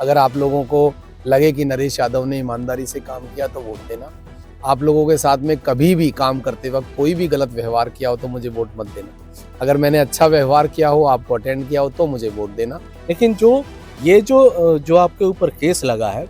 अगर आप लोगों को लगे कि नरेश यादव ने ईमानदारी से काम किया तो वोट देना। आप लोगों के साथ में कभी भी काम करते वक्त कोई भी गलत व्यवहार किया हो तो मुझे वोट मत देना। अगर मैंने अच्छा व्यवहार किया हो, आपको अटेंड किया हो तो मुझे वोट देना। लेकिन जो आपके ऊपर केस लगा है,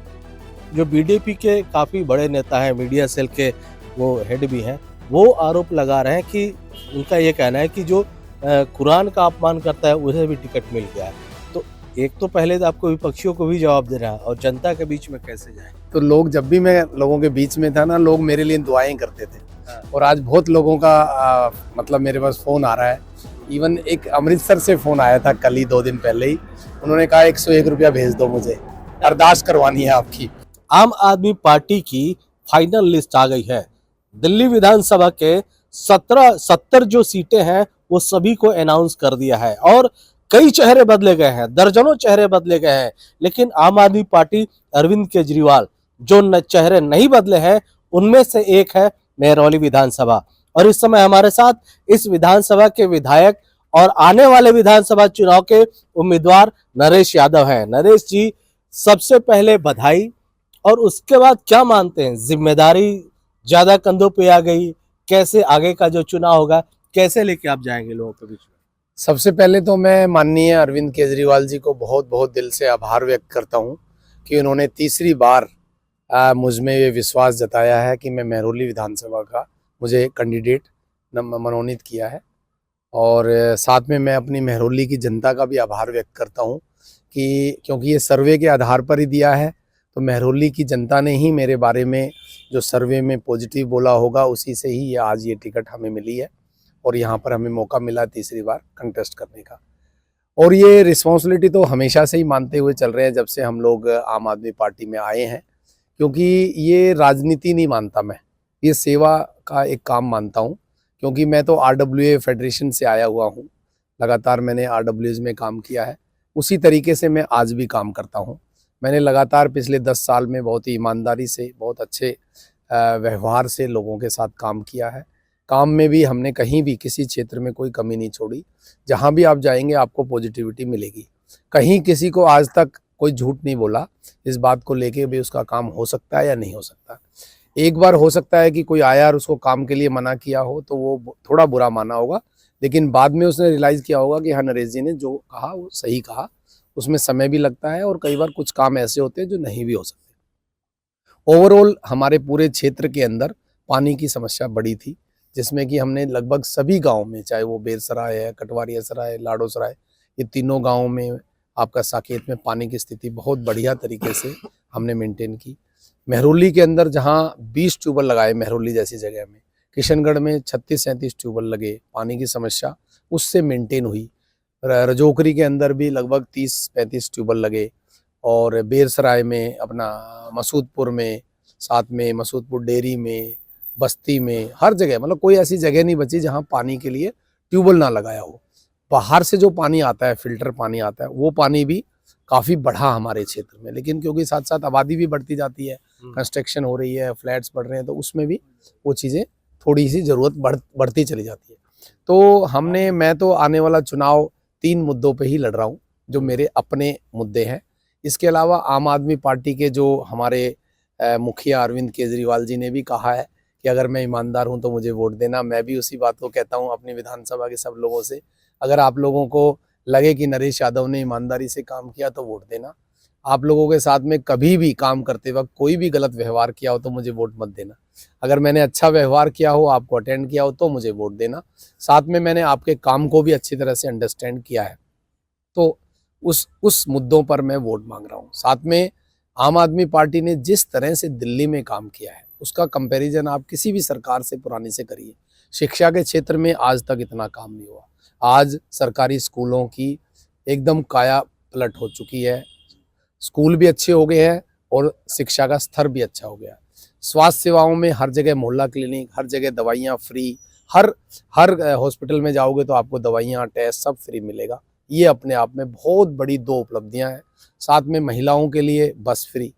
जो बीजेपी के काफ़ी बड़े नेता हैं, मीडिया सेल के वो हेड भी हैं, वो आरोप लगा रहे हैं कि उनका ये कहना है कि जो कुरान का अपमान करता है उसे भी टिकट मिल गया है। तो एक तो पहले तो आपको विपक्षियों को भी जवाब देना है और जनता के बीच में कैसे जाए? तो लोग, जब भी मैं लोगों के बीच में था ना, लोग मेरे लिए दुआएं करते थे। हाँ। और आज बहुत लोगों का मतलब मेरे पास फ़ोन आ रहा है। इवन एक अमृतसर से फ़ोन आया था कल ही, 2 दिन पहले ही। उन्होंने कहा 101 रुपया भेज दो, मुझे अरदास करवानी है आपकी। आम आदमी पार्टी की फाइनल लिस्ट आ गई है। दिल्ली विधानसभा के 70 जो सीटें हैं वो सभी को अनाउंस कर दिया है और कई चेहरे बदले गए हैं, दर्जनों चेहरे बदले गए हैं। लेकिन आम आदमी पार्टी, अरविंद केजरीवाल, जो चेहरे नहीं बदले हैं उनमें से एक है महरौली विधानसभा। और इस समय हमारे साथ इस विधानसभा के विधायक और आने वाले विधानसभा चुनाव के उम्मीदवार नरेश यादव हैं। नरेश जी, सबसे पहले बधाई। और उसके बाद क्या मानते हैं, जिम्मेदारी ज्यादा कंधों पे आ गई, कैसे आगे का जो चुनाव होगा कैसे लेके आप जाएंगे लोगों के बीच में? सबसे पहले तो मैं माननीय अरविंद केजरीवाल जी को बहुत बहुत दिल से आभार व्यक्त करता हूं कि उन्होंने तीसरी बार मुझ में ये विश्वास जताया है कि मैं महरौली विधानसभा का मुझे कैंडिडेट मनोनीत किया है। और साथ में मैं अपनी महरौली की जनता का भी आभार व्यक्त करता हूं कि क्योंकि ये सर्वे के आधार पर ही दिया है, तो महरौली की जनता ने ही मेरे बारे में जो सर्वे में पॉजिटिव बोला होगा, उसी से ही ये आज ये टिकट हमें मिली है और यहाँ पर हमें मौका मिला तीसरी बार कंटेस्ट करने का। और ये रिस्पॉन्सिबिलिटी तो हमेशा से ही मानते हुए चल रहे हैं, जब से हम लोग आम आदमी पार्टी में आए हैं। क्योंकि ये राजनीति नहीं मानता मैं, ये सेवा का एक काम मानता हूँ। क्योंकि मैं तो RWA फेडरेशन से आया हुआ हूँ, लगातार मैंने RWAs में काम किया है, उसी तरीके से मैं आज भी काम करता हूँ। मैंने लगातार पिछले 10 साल में बहुत ही ईमानदारी से, बहुत अच्छे व्यवहार से लोगों के साथ काम किया है। काम में भी हमने कहीं भी किसी क्षेत्र में कोई कमी नहीं छोड़ी। जहाँ भी आप जाएंगे आपको पॉजिटिविटी मिलेगी। कहीं किसी को आज तक कोई झूठ नहीं बोला। इस बात को लेके भी उसका काम हो सकता है या नहीं हो सकता। एक बार हो सकता है कि कोई आया और उसको काम के लिए मना किया हो तो वो थोड़ा बुरा माना होगा, लेकिन बाद में उसने रियलाइज़ किया होगा कि हाँ, नरेश जी ने जो कहा वो सही कहा। उसमें समय भी लगता है और कई बार कुछ काम ऐसे होते हैं जो नहीं भी हो सकते। ओवरऑल हमारे पूरे क्षेत्र के अंदर पानी की समस्या बड़ी थी, जिसमें कि हमने लगभग सभी गाँव में, चाहे वो बेरसराय है, कटवारिया सराय, लाडोसराय, ये तीनों गाँव में आपका साकेत में पानी की स्थिति बहुत बढ़िया तरीके से हमने मेंटेन की। महरौली के अंदर जहाँ 20 ट्यूबवेल लगाए, महरौली जैसी जगह में, किशनगढ़ में 36-37 ट्यूबवेल लगे, पानी की समस्या उससे मेंटेन हुई। रजोकरी के अंदर भी लगभग 30-35 ट्यूबवेल लगे और बेरसराय में, अपना मसूदपुर में, साथ में मसूदपुर डेयरी में, बस्ती में, हर जगह, मतलब कोई ऐसी जगह नहीं बची जहाँ पानी के लिए ट्यूबवेल ना लगाया हो। बाहर से जो पानी आता है, फिल्टर पानी आता है, वो पानी भी काफ़ी बढ़ा हमारे क्षेत्र में। लेकिन क्योंकि साथ साथ आबादी भी बढ़ती जाती है, कंस्ट्रक्शन हो रही है, फ्लैट्स बढ़ रहे हैं, तो उसमें भी वो चीज़ें थोड़ी सी ज़रूरत बढ़ती चली जाती है। तो मैं तो आने वाला चुनाव 3 मुद्दों पे ही लड़ रहा हूँ, जो मेरे अपने मुद्दे हैं। इसके अलावा आम आदमी पार्टी के जो हमारे मुखिया अरविंद केजरीवाल जी ने भी कहा है कि अगर मैं ईमानदार हूँ तो मुझे वोट देना। मैं भी उसी बात को कहता हूँ अपनी विधानसभा के सब लोगों से। अगर आप लोगों को लगे कि नरेश यादव ने ईमानदारी से काम किया तो वोट देना। आप लोगों के साथ में कभी भी काम करते वक्त कोई भी गलत व्यवहार किया हो तो मुझे वोट मत देना। अगर मैंने अच्छा व्यवहार किया हो, आपको अटेंड किया हो तो मुझे वोट देना। साथ में मैंने आपके काम को भी अच्छी तरह से अंडरस्टैंड किया है, तो उस मुद्दों पर मैं वोट मांग रहा हूँ। साथ में आम आदमी पार्टी ने जिस तरह से दिल्ली में काम किया है, उसका कंपैरिजन आप किसी भी सरकार से पुरानी से करिए। शिक्षा के क्षेत्र में आज तक इतना काम नहीं हुआ। आज सरकारी स्कूलों की एकदम काया पलट हो चुकी है। स्कूल भी अच्छे हो गए हैं और शिक्षा का स्तर भी अच्छा हो गया। स्वास्थ्य सेवाओं में हर जगह मोहल्ला क्लिनिक, हर जगह दवाइयाँ फ्री, हर हॉस्पिटल में जाओगे तो आपको दवाइयाँ, टेस्ट सब फ्री मिलेगा। ये अपने आप में बहुत बड़ी 2 उपलब्धियाँ हैं। साथ में महिलाओं के लिए बस फ्री,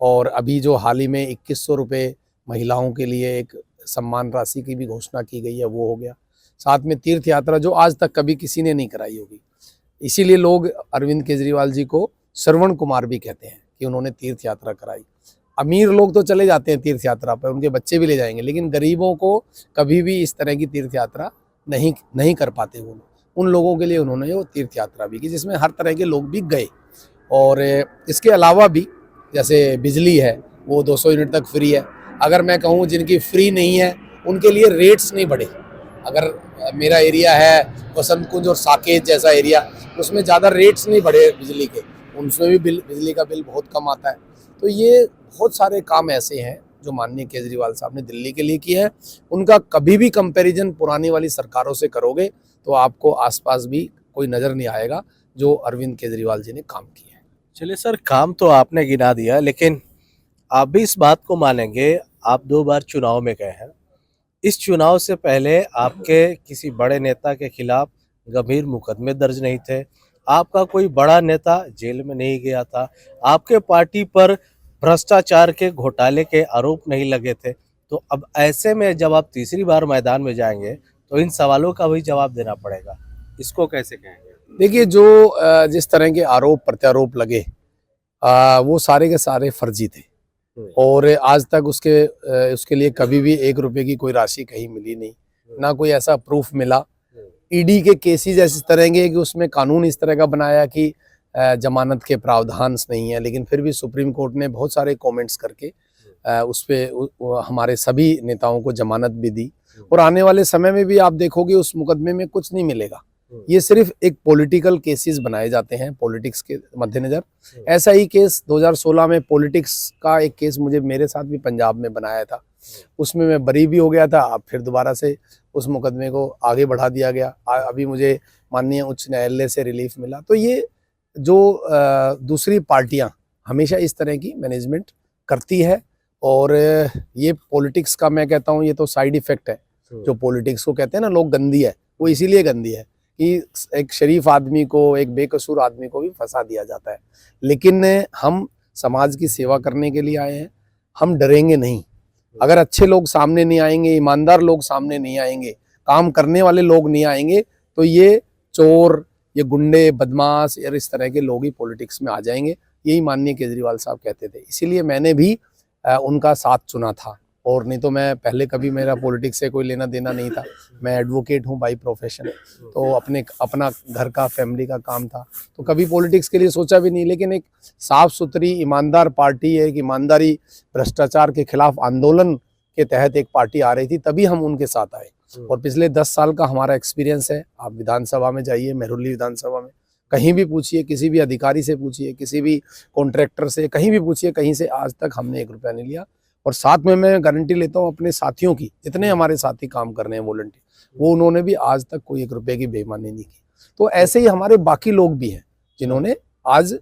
और अभी जो हाल ही में 2100 रुपये महिलाओं के लिए एक सम्मान राशि की भी घोषणा की गई है, वो हो गया। साथ में तीर्थ यात्रा जो आज तक कभी किसी ने नहीं कराई होगी। इसीलिए लोग अरविंद केजरीवाल जी को श्रवण कुमार भी कहते हैं कि उन्होंने तीर्थ यात्रा कराई। अमीर लोग तो चले जाते हैं तीर्थ यात्रा पर, उनके बच्चे भी ले जाएंगे, लेकिन गरीबों को कभी भी इस तरह की तीर्थ यात्रा नहीं कर पाते वो। उन लोगों के लिए उन्होंने वो तीर्थ यात्रा भी की जिसमें हर तरह के लोग भी गए। और इसके अलावा भी जैसे बिजली है वो 200 यूनिट तक फ्री है। अगर मैं कहूँ जिनकी फ्री नहीं है उनके लिए रेट्स नहीं बढ़े। अगर मेरा एरिया है वसंत कुंज और साकेत जैसा एरिया, उसमें ज़्यादा रेट्स नहीं बढ़े बिजली के, उनमें भी बिजली का बिल बहुत कम आता है। तो ये बहुत सारे काम ऐसे हैं जो माननीय केजरीवाल साहब ने दिल्ली के लिए किया है। उनका कभी भी कंपैरिजन पुरानी वाली सरकारों से करोगे तो आपको आसपास भी कोई नज़र नहीं आएगा जो अरविंद केजरीवाल जी ने काम किया है। चलिए सर, काम तो आपने गिना दिया, लेकिन आप भी इस बात को मानेंगे, आप 2 बार चुनाव में गए हैं। इस चुनाव से पहले आपके किसी बड़े नेता के खिलाफ गंभीर मुकदमे दर्ज नहीं थे, आपका कोई बड़ा नेता जेल में नहीं गया था, आपके पार्टी पर भ्रष्टाचार के घोटाले के आरोप नहीं लगे थे। तो अब ऐसे में जब आप तीसरी बार मैदान में जाएंगे तो इन सवालों का भी जवाब देना पड़ेगा, इसको कैसे कहेंगे? देखिए, जो जिस तरह के आरोप प्रत्यारोप लगे वो सारे के सारे फर्जी थे और आज तक उसके लिए कभी भी 1 रुपए की कोई राशि कहीं मिली नहीं, ना कोई ऐसा प्रूफ मिला। ईडी के केसेस इस तरह के कि उसमें कानून इस तरह का बनाया कि जमानत के प्रावधान नहीं है, लेकिन फिर भी सुप्रीम कोर्ट ने बहुत सारे कमेंट्स करके उस पे हमारे सभी नेताओं को जमानत भी दी। और आने वाले समय में भी आप देखोगे उस मुकदमे में कुछ नहीं मिलेगा। ये सिर्फ एक पॉलिटिकल केसेस बनाए जाते हैं पॉलिटिक्स के मद्देनजर। ऐसा ही केस 2016 में पॉलिटिक्स का एक केस मेरे साथ भी पंजाब में बनाया था, उसमें मैं बरी भी हो गया था। अब फिर दोबारा से उस मुकदमे को आगे बढ़ा दिया गया। अभी मुझे माननीय उच्च न्यायालय से रिलीफ मिला। तो ये जो दूसरी पार्टियां हमेशा इस तरह की मैनेजमेंट करती है और ये पॉलिटिक्स का मैं कहता हूँ ये तो साइड इफेक्ट है। जो पॉलिटिक्स को कहते हैं ना लोग गंदी है, वो इसीलिए गंदी है कि एक शरीफ आदमी को, एक बेकसूर आदमी को भी फंसा दिया जाता है। लेकिन हम समाज की सेवा करने के लिए आए हैं, हम डरेंगे नहीं। अगर अच्छे लोग सामने नहीं आएंगे, ईमानदार लोग सामने नहीं आएंगे, काम करने वाले लोग नहीं आएंगे, तो ये चोर, ये गुंडे, बदमाश और इस तरह के लोग ही पॉलिटिक्स में आ जाएंगे। यही माननीय केजरीवाल साहब कहते थे, इसीलिए मैंने भी उनका साथ चुना था। और नहीं तो मैं पहले कभी मेरा पॉलिटिक्स से कोई लेना देना नहीं था। मैं एडवोकेट हूँ बाय प्रोफेशन, तो अपना घर का फैमिली का काम था, तो कभी पॉलिटिक्स के लिए सोचा भी नहीं। लेकिन एक साफ सुथरी ईमानदार पार्टी है, एक ईमानदारी भ्रष्टाचार के खिलाफ आंदोलन के तहत एक पार्टी आ रही थी, तभी हम उनके साथ आए। और पिछले 10 साल का हमारा एक्सपीरियंस है। आप विधानसभा में जाइए, मेहरौली विधानसभा में कहीं भी पूछिए, किसी भी अधिकारी से पूछिए, किसी भी कॉन्ट्रैक्टर से, कहीं भी पूछिए, कहीं से आज तक हमने 1 रुपया नहीं लिया। और साथ में मैं गारंटी लेता हूँ अपने साथियों की, जितने हमारे साथी काम कर रहे हैं वॉलंटियर, वो उन्होंने भी आज तक कोई 1 रुपये की बेईमानी नहीं की। तो ऐसे ही हमारे बाकी लोग भी हैं जिन्होंने आज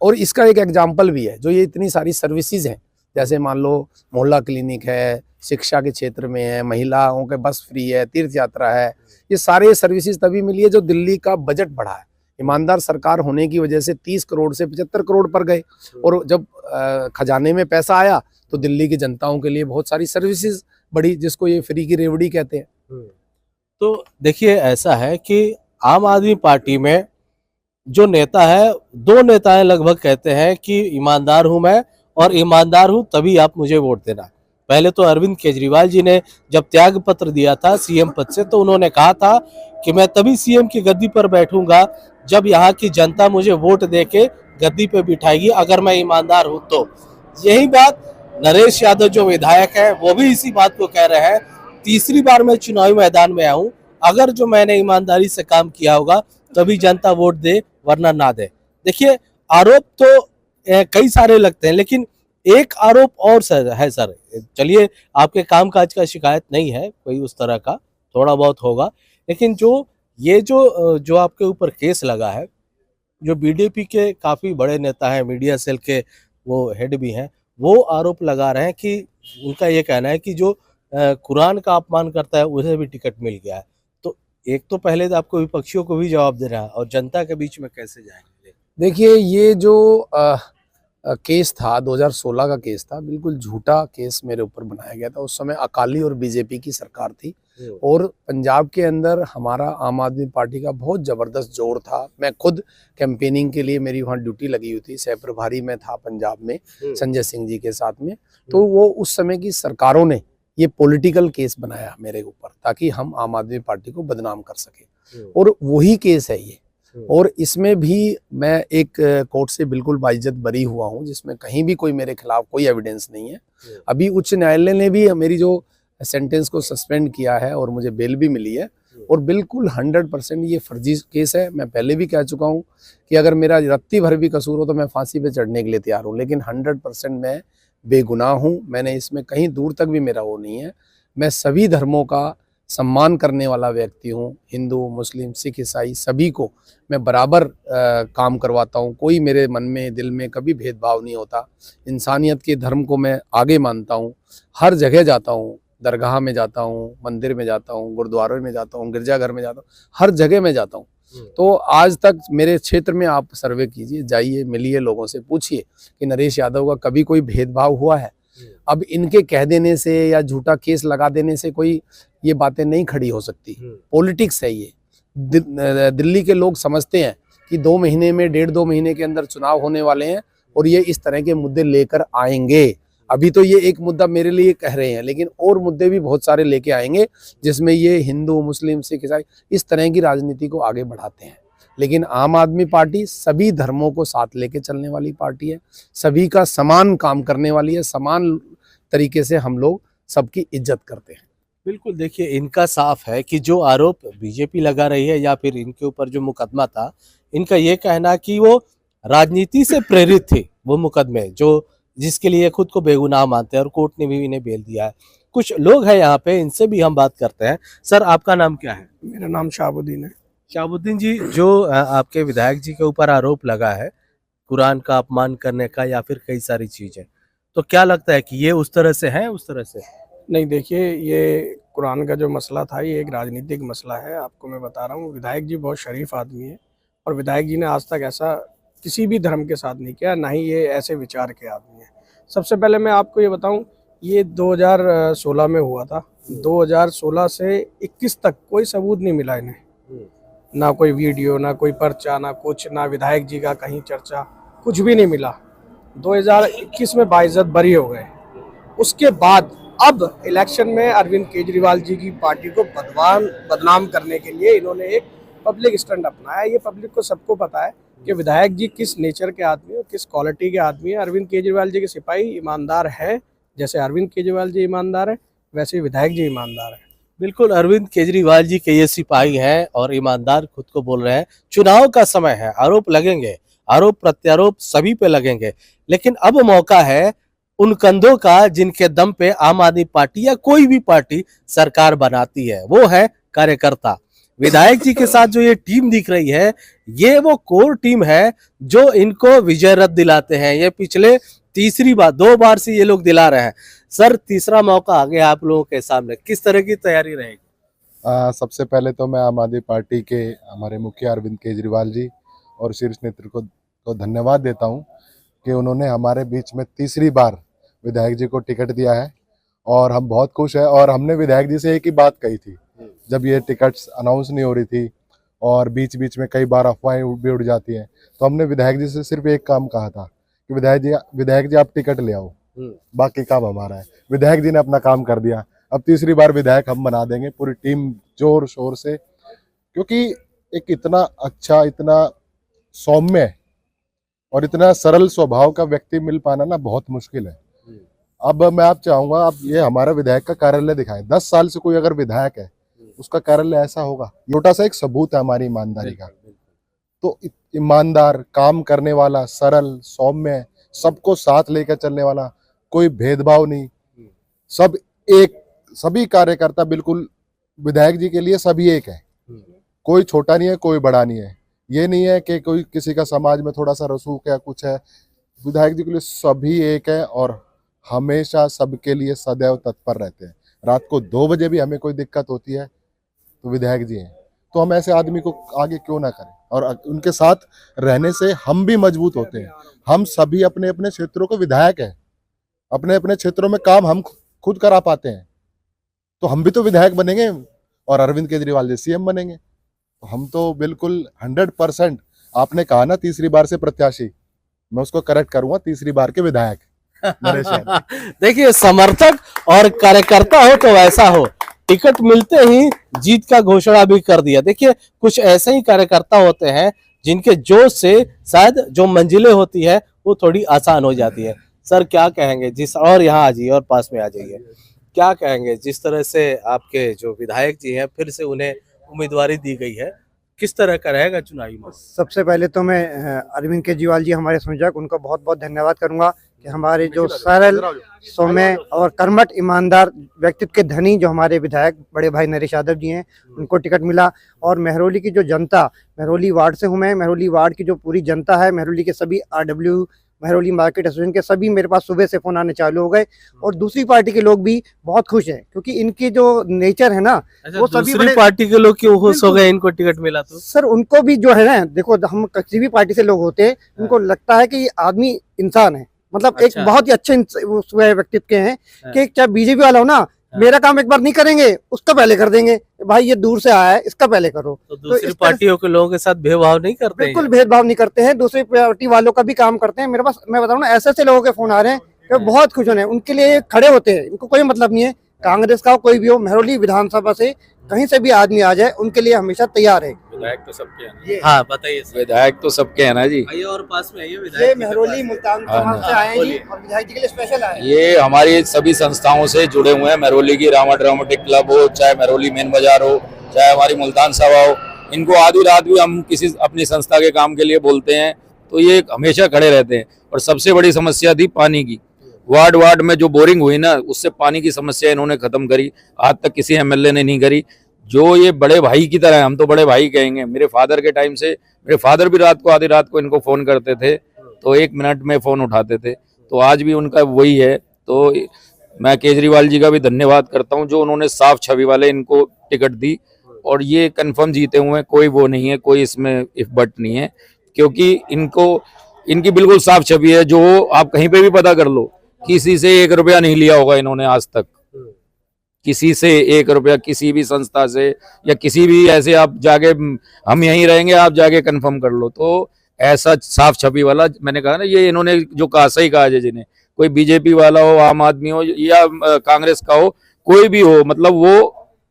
और इसका एक एग्जाम्पल भी है, जो ये इतनी सारी सर्विसेज हैं, जैसे मान लो मोहल्ला क्लिनिक है, शिक्षा के क्षेत्र में है, महिलाओं के बस फ्री है, तीर्थ यात्रा है, ये सारे सर्विसेज तभी मिली है जो दिल्ली का बजट बढ़ा है। ईमानदार सरकार होने की वजह से 30 करोड़ से 75 करोड़ पर गए। और जब खजाने में पैसा आया तो दिल्ली की जनताओं के लिए बहुत सारी सर्विसेज बढ़ी, जिसको ये फ्री की रेवड़ी कहते हैं। तो देखिए, ऐसा है कि आम आदमी पार्टी में जो नेता है, 2 नेता लगभग कहते हैं कि ईमानदार हूं मैं, और ईमानदार हूं तभी आप मुझे वोट देना। पहले तो अरविंद केजरीवाल जी ने जब त्याग पत्र दिया था सीएम पद से, तो उन्होंने कहा था कि मैं तभी सीएम की गद्दी पर बैठूंगा जब यहाँ की जनता मुझे वोट देके गद्दी पे बिठाएगी, अगर मैं ईमानदार हूं तो। यही बात नरेश यादव जो विधायक है वो भी इसी बात को कह रहे हैं। तीसरी बार मैं चुनावी मैदान में आऊं, अगर जो मैंने ईमानदारी से काम किया होगा तभी जनता वोट दे, वरना ना दे। देखिए, आरोप तो कई सारे लगते हैं, लेकिन एक आरोप और है सर। चलिए, आपके कामकाज का शिकायत नहीं है कोई उस तरह का, थोड़ा बहुत होगा, लेकिन जो आपके ऊपर केस लगा है, जो बीजेपी के काफी बड़े नेता हैं, मीडिया सेल के वो हेड भी हैं, वो आरोप लगा रहे हैं कि उनका ये कहना है कि जो कुरान का अपमान करता है उसे भी टिकट मिल गया है। तो एक तो पहले तो आपको विपक्षियों को भी जवाब देना है, और जनता के बीच में कैसे जाएंगे? देखिए, ये जो केस था 2016 का केस था, बिल्कुल झूठा केस मेरे ऊपर बनाया गया था। उस समय अकाली और बीजेपी की सरकार थी, और पंजाब के अंदर हमारा आम आदमी पार्टी का बहुत ज़बरदस्त जोर था। मैं खुद कैंपेनिंग के लिए मेरी वहाँ ड्यूटी लगी हुई थी, सह प्रभारी में था पंजाब में संजय सिंह जी के साथ में। तो वो उस समय की सरकारों ने ये पॉलिटिकल केस बनाया मेरे ऊपर ताकि हम आम आदमी पार्टी को बदनाम कर सके, और वही केस है ये। और इसमें भी मैं एक कोर्ट से बिल्कुल बाइज्जत बरी हुआ हूँ, जिसमें कहीं भी कोई मेरे खिलाफ कोई एविडेंस नहीं है। अभी उच्च न्यायालय ने भी मेरी जो सेंटेंस को सस्पेंड किया है और मुझे बेल भी मिली है, और बिल्कुल 100% ये फर्जी केस है। मैं पहले भी कह चुका हूँ कि अगर मेरा रत्ती भर भी कसूर हो तो मैं फांसी पे चढ़ने के लिए तैयार हूँ, लेकिन 100% मैं बेगुनाह हूँ। मैंने इसमें कहीं दूर तक भी मेरा वो नहीं है। मैं सभी धर्मों का सम्मान करने वाला व्यक्ति हूँ, हिंदू, मुस्लिम, सिख, ईसाई सभी को मैं बराबर काम करवाता हूँ। कोई मेरे मन में, दिल में कभी भेदभाव नहीं होता। इंसानियत के धर्म को मैं आगे मानता हूँ। हर जगह जाता हूँ, दरगाह में जाता हूँ, मंदिर में जाता हूँ, गुरुद्वारे में जाता हूँ, गिरजाघर में जाता हूँ, हर जगह में जाता हूँ। तो आज तक मेरे क्षेत्र में आप सर्वे कीजिए, जाइए, मिलिए, लोगों से पूछिए कि नरेश यादव का कभी कोई भेदभाव हुआ है। अब इनके कह देने से या झूठा केस लगा देने से कोई ये बातें नहीं खड़ी हो सकती। पॉलिटिक्स है ये। दिल्ली के लोग समझते हैं कि 2 महीने में, 1.5-2 महीने के अंदर चुनाव होने वाले हैं और ये इस तरह के मुद्दे लेकर आएंगे। अभी तो ये एक मुद्दा मेरे लिए कह रहे हैं, लेकिन और मुद्दे भी बहुत सारे लेके आएंगे जिसमें ये हिंदू, मुस्लिम, सिख, ईसाई इस तरह की राजनीति को आगे बढ़ाते हैं। लेकिन आम आदमी पार्टी सभी धर्मों को साथ लेके चलने वाली पार्टी है, सभी का समान काम करने वाली है। समान तरीके से हम लोग सबकी इज्जत करते हैं। बिल्कुल, देखिए इनका साफ है कि जो आरोप बीजेपी लगा रही है या फिर इनके ऊपर जो मुकदमा था, इनका ये कहना कि वो राजनीति से प्रेरित थे वो मुकदमे, जो जिसके लिए खुद को बेगुनाह मानते हैं, और कोर्ट ने भी इन्हें बेल दिया है। कुछ लोग हैं यहाँ पे, इनसे भी हम बात करते हैं। सर, आपका नाम क्या है? मेरा नाम शाहबुद्दीन है। शाहबुद्दीन जी, जो आपके विधायक जी के ऊपर आरोप लगा है कुरान का अपमान करने का या फिर कई सारी चीजें, तो क्या लगता है कि ये उस तरह से है, उस तरह से? नहीं, देखिए, ये कुरान का जो मसला था ये एक राजनीतिक मसला है। आपको मैं बता रहा हूँ, विधायक जी बहुत शरीफ आदमी है और विधायक जी ने आज तक ऐसा किसी भी धर्म के साथ नहीं किया, ना ही ये ऐसे विचार के आदमी है। सबसे पहले मैं आपको ये बताऊं, ये 2016 में हुआ था। 2016 से 21 तक कोई सबूत नहीं मिला इन्हें, ना कोई वीडियो, ना कोई पर्चा, ना कुछ, ना विधायक जी का कहीं चर्चा, कुछ भी नहीं मिला। 2021 में बाइज्जत बरी हो गए। उसके बाद अब इलेक्शन में अरविंद केजरीवाल जी की पार्टी को बदनाम करने के लिए इन्होंने एक पब्लिक स्टंट अपनाया। ये पब्लिक को सबको पता है कि विधायक जी किस नेचर के आदमी है, किस क्वालिटी के आदमी है। अरविंद केजरीवाल जी के सिपाही ईमानदार है, जैसे अरविंद केजरीवाल जी ईमानदार है वैसे विधायक जी ईमानदार है। बिल्कुल, अरविंद केजरीवाल जी के ये सिपाही हैं और ईमानदार खुद को बोल रहे हैं। चुनाव का समय है, आरोप लगेंगे, आरोप प्रत्यारोप सभी पे लगेंगे, लेकिन अब मौका है उन कंधों का जिनके दम पे आम आदमी पार्टी या कोई भी पार्टी सरकार बनाती है, वो है कार्यकर्ता। विधायक जी के साथ जो ये टीम दिख रही है, ये वो कोर टीम है जो इनको विजय रथ दिलाते हैं। ये पिछले 2 बार से ये लोग दिला रहे हैं। सर, तीसरा मौका आ गया आप लोगों के सामने, किस तरह की तैयारी रहेगी? सबसे पहले तो मैं आम आदमी पार्टी के हमारे मुखिया अरविंद केजरीवाल जी और शीर्ष नेतृत्व को धन्यवाद देता हूं कि उन्होंने हमारे बीच में तीसरी बार विधायक जी को टिकट दिया है और हम बहुत खुश हैं। और हमने विधायक जी से एक ही बात कही थी, जब ये टिकट्स अनाउंस नहीं हो रही थी और बीच बीच में कई बार अफवाहें भी उड़ जाती हैं, तो हमने विधायक जी से सिर्फ एक काम कहा था कि विधायक जी आप टिकट ले आओ, बाकी काम हमारा है। विधायक जी ने अपना काम कर दिया। अब तीसरी बार विधायक हम बना देंगे, पूरी टीम जोर शोर से, क्योंकि एक इतना अच्छा, इतना सौम्य और इतना सरल स्वभाव का व्यक्ति मिल पाना ना बहुत मुश्किल है। अब मैं आप चाहूंगा, आप ये हमारा विधायक का कार्यालय दिखाएं। 10 साल से कोई अगर विधायक है उसका कार्यालय ऐसा होगा। छोटा सा एक सबूत है हमारी ईमानदारी का। तो ईमानदार, काम करने वाला, सरल, सौम्य, सबको साथ लेकर चलने वाला, कोई भेदभाव नहीं, सब एक, सभी कार्यकर्ता बिल्कुल विधायक जी के लिए सभी एक है। कोई छोटा नहीं है, कोई बड़ा नहीं है। ये नहीं है कि कोई किसी का समाज में थोड़ा सा रसूख है, कुछ है। विधायक जी के लिए सभी एक है और हमेशा सबके लिए सदैव तत्पर रहते हैं। रात को 2 बजे भी हमें कोई दिक्कत होती है तो विधायक जी हैं। तो हम ऐसे आदमी को आगे क्यों ना करें, और उनके साथ रहने से हम भी मजबूत होते हैं। हम सभी अपने अपने क्षेत्रों के विधायक हैं, अपने अपने क्षेत्रों में काम हम खुद करा पाते हैं। तो हम भी तो विधायक बनेंगे और अरविंद केजरीवाल जी सीएम बनेंगे। तो हम तो बिल्कुल 100%, आपने कहा ना तीसरी बार से प्रत्याशी, मैं उसको करेक्ट करूंगा, तीसरी बार के विधायक नरेश यादव। देखिए, समर्थक और कार्यकर्ता हो तो वैसा हो, टिकट मिलते ही जीत का घोषणा भी कर दिया। देखिए, कुछ ऐसे ही कार्यकर्ता होते हैं जिनके जोश से शायद जो मंजिलें होती है वो थोड़ी आसान हो जाती है। सर क्या कहेंगे, जिस और यहाँ आ जाइए और पास में आ जाइए, क्या कहेंगे जिस तरह से आपके जो विधायक जी हैं फिर से उन्हें उम्मीदवारी दी गई है, किस तरह का रहेगा चुनावी माहौल? सबसे पहले तो मैं अरविंद केजरीवाल जी हमारे संयोजक, उनका बहुत बहुत धन्यवाद करूंगा कि हमारे जो सरल, सौम्य और कर्मठ ईमानदार व्यक्तित्व के धनी जो हमारे विधायक बड़े भाई नरेश यादव जी हैं, उनको टिकट मिला। और मेहरौली की जो जनता, मेहरौली वार्ड से हूँ मैं, मेहरौली वार्ड की जो पूरी जनता है, मेहरौली के सभी RW मेहरौली मार्केट एसोसिएशन के सभी मेरे पास सुबह से फोन आने चालू हो गए। और दूसरी पार्टी के लोग भी बहुत खुश हैं क्योंकि इनकी जो नेचर है ना, अच्छा, वो सभी दूसरी पार्टी के लोग क्यों खुश हो गए इनको टिकट मिला तो? सर उनको भी जो है ना, देखो हम किसी भी पार्टी से लोग होते हैं, उनको लगता है कि ये आदमी इंसान है, मतलब अच्छा। एक बहुत ही अच्छे व्यक्तित्व के हैं कि चाहे बीजेपी वाला हो ना, मेरा काम एक बार नहीं करेंगे उसका पहले कर देंगे, भाई ये दूर से आया है इसका पहले करो। तो दूसरी इस तरह पार्टियों के लोगों के साथ भेदभाव नहीं करते हैं? बिल्कुल भेदभाव नहीं करते हैं, दूसरी पार्टी वालों का भी काम करते हैं। मेरे पास, मैं बताऊँ ना, ऐसे ऐसे लोगों के फोन आ रहे हैं कि बहुत खुश होने, उनके लिए खड़े होते हैं, इनको कोई मतलब नहीं है कांग्रेस का हो कोई भी हो, मेहरौली विधानसभा से कहीं से भी आदमी आ जाए उनके लिए हमेशा तैयार है। विधायक तो सबके हैं। हाँ बताइए सर। विधायक तो सबके हैं ना जी। आइए और पास में आइए, ये विधायक जी के मेहरौली पास। मुल्तान हाँ, समाज से आए हैं जी, और विधायक जी के लिए स्पेशल आए हैं। ये हमारी सभी संस्थाओं से जुड़े हुए हैं, मेहरौली की रामा ड्रामेटिक क्लब हो, चाहे मेहरौली मेन बाजार हो, चाहे हमारी मुल्तान सभा हो, इनको आधी रात भी हम किसी अपनी संस्था के काम के लिए बोलते हैं तो ये हमेशा खड़े रहते हैं। और सबसे बड़ी समस्या थी पानी की, वार्ड वार्ड में जो बोरिंग हुई ना, उससे पानी की समस्या इन्होंने खत्म करी, आज तक किसी MLA ने नहीं करी। जो ये बड़े भाई की तरह है, हम तो बड़े भाई कहेंगे। मेरे फादर के टाइम से, मेरे फादर भी रात को आधी रात को इनको फोन करते थे तो 1 मिनट में फोन उठाते थे, तो आज भी उनका वही है। तो मैं केजरीवाल जी का भी धन्यवाद करता हूं जो उन्होंने साफ छवि वाले इनको टिकट दी, और ये कंफर्म जीते हुए, कोई वो नहीं है, कोई इसमें इफ बट नहीं है, क्योंकि इनकी बिल्कुल साफ छवि है। जो आप कहीं पे भी पता कर लो, किसी से 1 रुपया नहीं लिया होगा इन्होंने आज तक, किसी से 1 रुपया, किसी भी संस्था से या किसी भी ऐसे, आप जाके, हम यहीं रहेंगे आप जाके कंफर्म कर लो। तो ऐसा साफ छवि वाला, मैंने कहा ना, ये इन्होंने जो कहा सही कहा है, जिन्हें कोई बीजेपी वाला हो, आम आदमी हो या कांग्रेस का हो, कोई भी हो, मतलब वो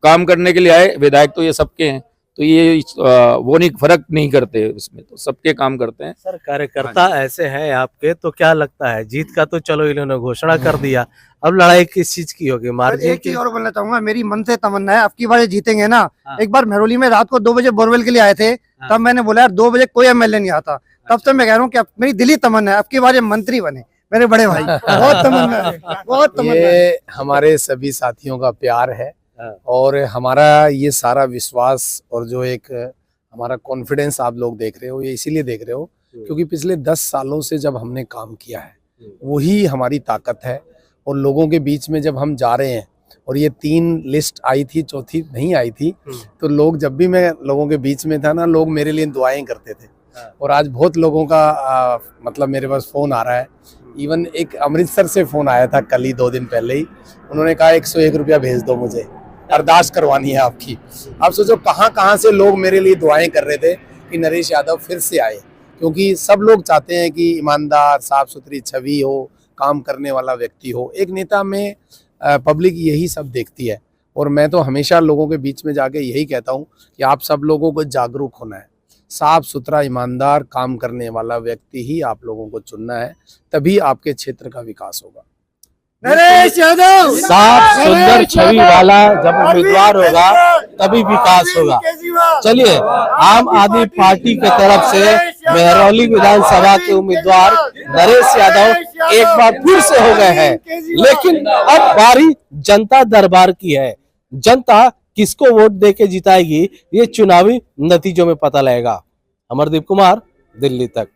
काम करने के लिए आए। विधायक तो ये सबके हैं, तो ये वो नहीं, फर्क नहीं करते इसमें, तो सबके काम करते हैं। सर कार्यकर्ता ऐसे हैं आपके, तो क्या लगता है जीत का तो चलो इन्होंने घोषणा कर दिया, अब लड़ाई किस चीज की होगी, मार्जिन एक की? चीज और बोलना चाहूंगा, मेरी मन से तमन्ना है, अब की बार जीतेंगे ना। हाँ। एक बार मेहरौली में रात को 2 बजे बोरवेल के लिए आए थे, तब मैंने बोला यार 2 बजे कोई MLA नहीं आता, तब से मैं कह रहा हूँ कि मेरी दिली तमन्ना है अब की बार ये मंत्री बने मेरे बड़े भाई। बहुत तमन्ना है, बहुत तमन्ना है। ये हमारे सभी साथियों का प्यार है और हमारा ये सारा विश्वास और जो एक हमारा कॉन्फिडेंस आप लोग देख रहे हो, ये इसीलिए देख रहे हो क्योंकि पिछले 10 सालों से जब हमने काम किया है वही हमारी ताकत है। और लोगों के बीच में जब हम जा रहे हैं, और ये 3 लिस्ट आई थी, चौथी नहीं आई थी, तो लोग, जब भी मैं लोगों के बीच में था ना, लोग मेरे लिए दुआएं करते थे। और आज बहुत लोगों का मतलब मेरे पास फोन आ रहा है। इवन एक अमृतसर से फोन आया था कल ही, 2 दिन पहले ही, उन्होंने कहा 101 रुपया भेज दो, मुझे अरदास करवानी है आपकी। आप सोचो कहाँ कहाँ से लोग मेरे लिए दुआएं कर रहे थे कि नरेश यादव फिर से आए, क्योंकि सब लोग चाहते हैं कि ईमानदार, साफ सुथरी छवि हो, काम करने वाला व्यक्ति हो। एक नेता में पब्लिक यही सब देखती है, और मैं तो हमेशा लोगों के बीच में जाके यही कहता हूँ कि आप सब लोगों को जागरूक होना है, साफ सुथरा, ईमानदार, काम करने वाला व्यक्ति ही आप लोगों को चुनना है, तभी आपके क्षेत्र का विकास होगा। नरेश यादव साफ सुंदर छवि वाला जब उम्मीदवार होगा तभी विकास होगा। चलिए, आम आदमी पार्टी की तरफ से मेहरौली विधानसभा के उम्मीदवार नरेश यादव एक बार फिर से हो गए हैं, लेकिन अब बारी जनता दरबार की है। जनता किसको वोट देके जिताएगी, ये चुनावी नतीजों में पता लगेगा। अमरदीप कुमार, दिल्ली तक।